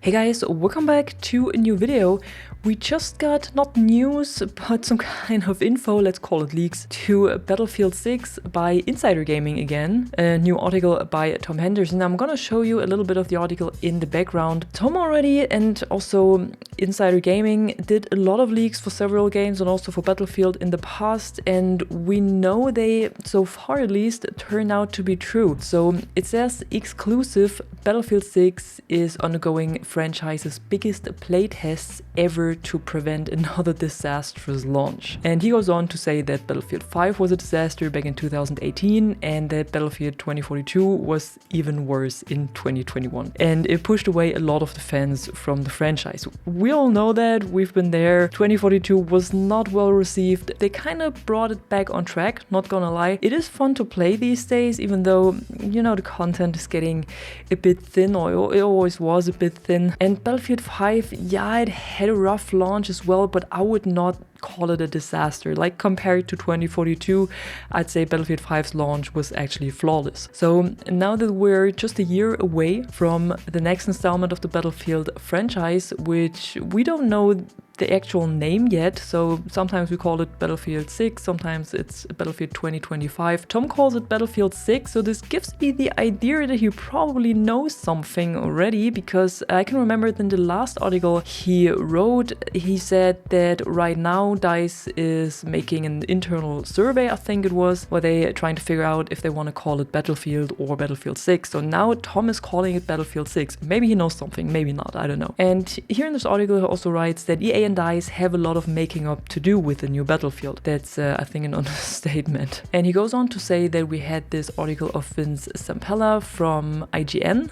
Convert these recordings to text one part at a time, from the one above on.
Hey guys, welcome back to a new video. We just got not news, but some kind of info, let's call it leaks, to Battlefield 6 by Insider Gaming again. A new article by Tom Henderson. I'm gonna show you a little bit of the article in the background. Tom already and also Insider Gaming did a lot of leaks for several games and also for Battlefield in the past, and we know they, so far at least, turned out to be true. So it says exclusive Battlefield 6 is undergoing franchise's biggest playtests ever to prevent another disastrous launch. And he goes on to say that Battlefield 5 was a disaster back in 2018 and that Battlefield 2042 was even worse in 2021. And it pushed away a lot of the fans from the franchise. We all know that, we've been there. 2042 was not well received. They kind of brought it back on track, not gonna lie. It is fun to play these days, even though, you know, the content is getting a bit thin, or it always was a bit thin. And Battlefield 5, yeah, it had a rough launch as well, but I would not call it a disaster. Like, compared to 2042, I'd say Battlefield 5's launch was actually flawless. So now that we're just a year away from the next installment of the Battlefield franchise, which we don't know the actual name yet, so sometimes we call it Battlefield 6, sometimes it's Battlefield 2025. Tom calls it Battlefield 6, so this gives me the idea that he probably knows something already, because I can remember in the last article he wrote, he said that right now DICE is making an internal survey, I think it was, where they're trying to figure out if they want to call it Battlefield or Battlefield 6. So now Tom is calling it Battlefield 6. Maybe he knows something, maybe not, I don't know. And here in this article he also writes that EA and DICE have a lot of making up to do with the new Battlefield. That's, I think, an understatement. And he goes on to say that we had this article of Vince Zampella from IGN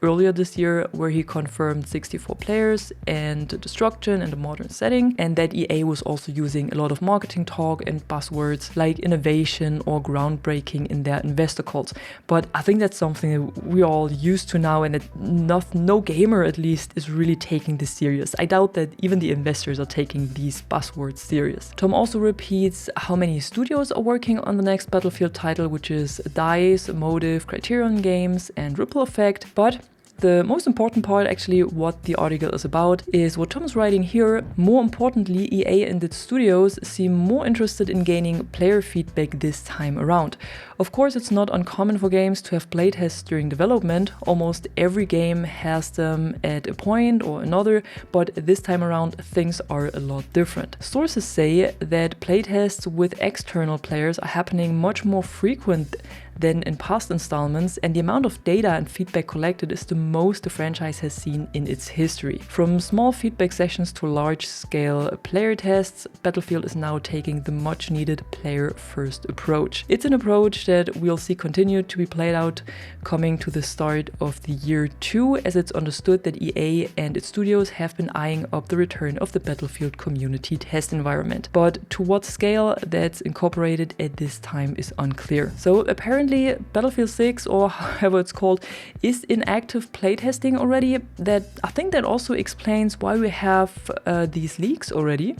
earlier this year, where he confirmed 64 players and destruction in the modern setting, and that EA was also using a lot of marketing talk and buzzwords like innovation or groundbreaking in their investor calls. But I think that's something that we're all used to now, and that no gamer at least is really taking this serious. I doubt that even the investors are taking these buzzwords serious. Tom also repeats how many studios are working on the next Battlefield title, which is DICE, Motive, Criterion Games and Ripple Effect. But the most important part, actually, what the article is about, is what Tom is writing here. More importantly, EA and its studios seem more interested in gaining player feedback this time around. Of course, it's not uncommon for games to have playtests during development. Almost every game has them at a point or another, but this time around things are a lot different. Sources say that playtests with external players are happening much more frequent than in past installments, and the amount of data and feedback collected is the most the franchise has seen in its history. From small feedback sessions to large-scale player tests, Battlefield is now taking the much-needed player-first approach. It's an approach that we'll see continue to be played out coming to the start of the year 2, as it's understood that EA and its studios have been eyeing up the return of the Battlefield community test environment. But to what scale that's incorporated at this time is unclear. So apparently Battlefield 6, or however it's called, is in active playtesting already. That, I think, that also explains why we have these leaks already,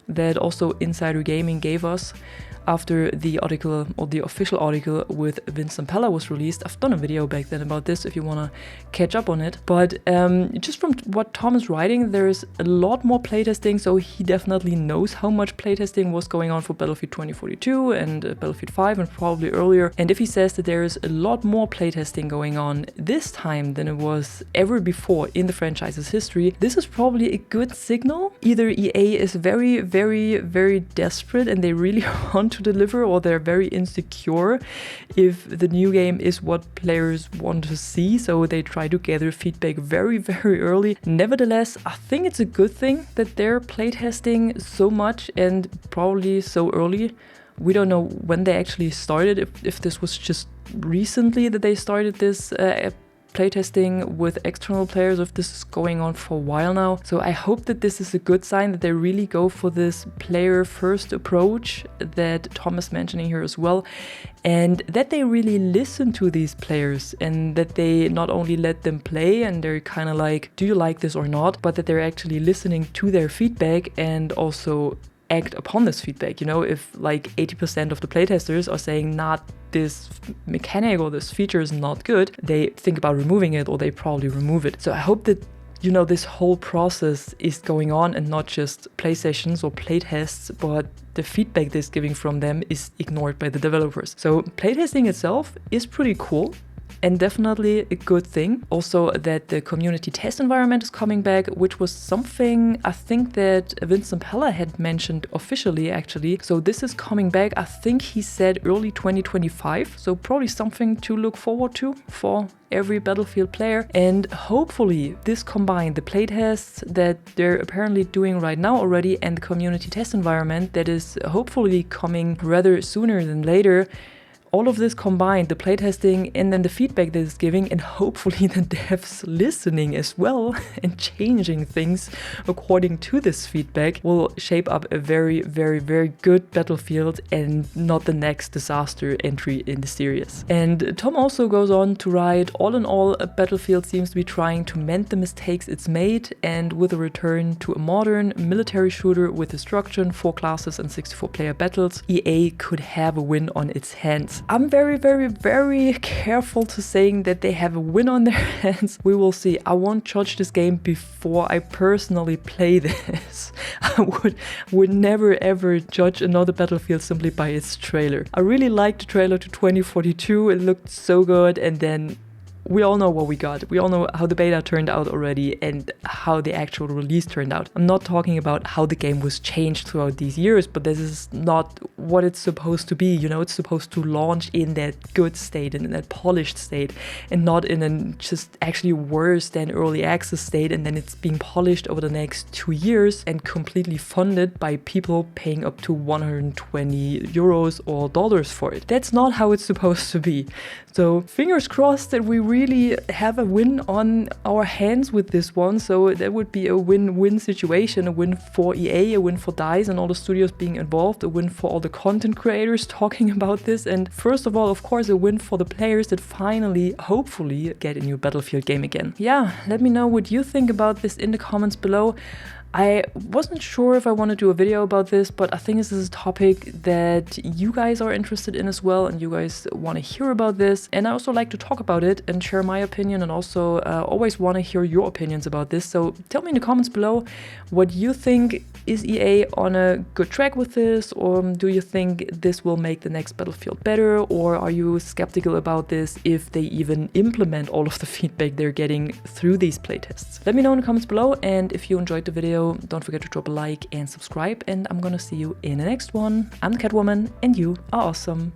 that also Insider Gaming gave us after the article, or the official article with Vince Zampella was released. I've done a video back then about this if you want to catch up on it. But just from what Tom is writing, there's a lot more playtesting, so he definitely knows how much playtesting was going on for Battlefield 2042 and Battlefield 5 and probably earlier. And if he says that there is a lot more playtesting going on this time than it was ever before in the franchise's history, this is probably a good signal. Either EA is very, very, very desperate and they really want to deliver, or they're very insecure if the new game is what players want to see, so they try to gather feedback very, very early. Nevertheless, I think it's a good thing that they're playtesting so much and probably so early. We don't know when they actually started, if this was just recently that they started this playtesting with external players, if this is going on for a while now. So I hope that this is a good sign, that they really go for this player first approach that Tom is mentioning here as well, and that they really listen to these players, and that they not only let them play and they're kind of like, do you like this or not, but that they're actually listening to their feedback and also act upon this feedback. You know, if like 80% of the playtesters are saying not this mechanic or this feature is not good, they think about removing it, or they probably remove it. So I hope that you know, this whole process is going on and not just play sessions or playtests, but the feedback that's giving from them is ignored by the developers. So playtesting itself is pretty cool and definitely a good thing. Also that the community test environment is coming back, which was something I think that Vincent Pella had mentioned officially actually. So this is coming back, I think he said early 2025. So probably something to look forward to for every Battlefield player. And hopefully this combined, the playtests that they're apparently doing right now already and the community test environment that is hopefully coming rather sooner than later, all of this combined, the playtesting and then the feedback that it's giving, and hopefully the devs listening as well and changing things according to this feedback, will shape up a very, very, very good Battlefield and not the next disaster entry in the series. And Tom also goes on to write, all in all, Battlefield seems to be trying to mend the mistakes it's made, and with a return to a modern military shooter with destruction, 4 classes and 64-player battles, EA could have a win on its hands. I'm very, very, very careful to saying that they have a win on their hands. We will see. I won't judge this game before I personally play this. I would never ever judge another Battlefield simply by its trailer. I really liked the trailer to 2042. It looked so good, and then we all know what we got. We all know how the beta turned out already and how the actual release turned out. I'm not talking about how the game was changed throughout these years, but this is not what it's supposed to be. You know, it's supposed to launch in that good state and in that polished state, and not in a just actually worse than early access state, and then it's being polished over the next 2 years and completely funded by people paying up to 120 euros or dollars for it. That's not how it's supposed to be. So fingers crossed that we really have a win on our hands with this one. So that would be a win-win situation, a win for EA, a win for DICE and all the studios being involved, a win for all the content creators talking about this, and first of all, of course, a win for the players that finally, hopefully, get a new Battlefield game again. Yeah, let me know what you think about this in the comments below. I wasn't sure if I want to do a video about this, but I think this is a topic that you guys are interested in as well, and you guys want to hear about this. And I also like to talk about it and share my opinion, and also always want to hear your opinions about this. So tell me in the comments below what you think. Is EA on a good track with this, or do you think this will make the next Battlefield better, or are you skeptical about this if they even implement all of the feedback they're getting through these playtests? Let me know in the comments below, and if you enjoyed the video, don't forget to drop a like and subscribe, and I'm gonna see you in the next one. I'm the Catwoman, and you are awesome.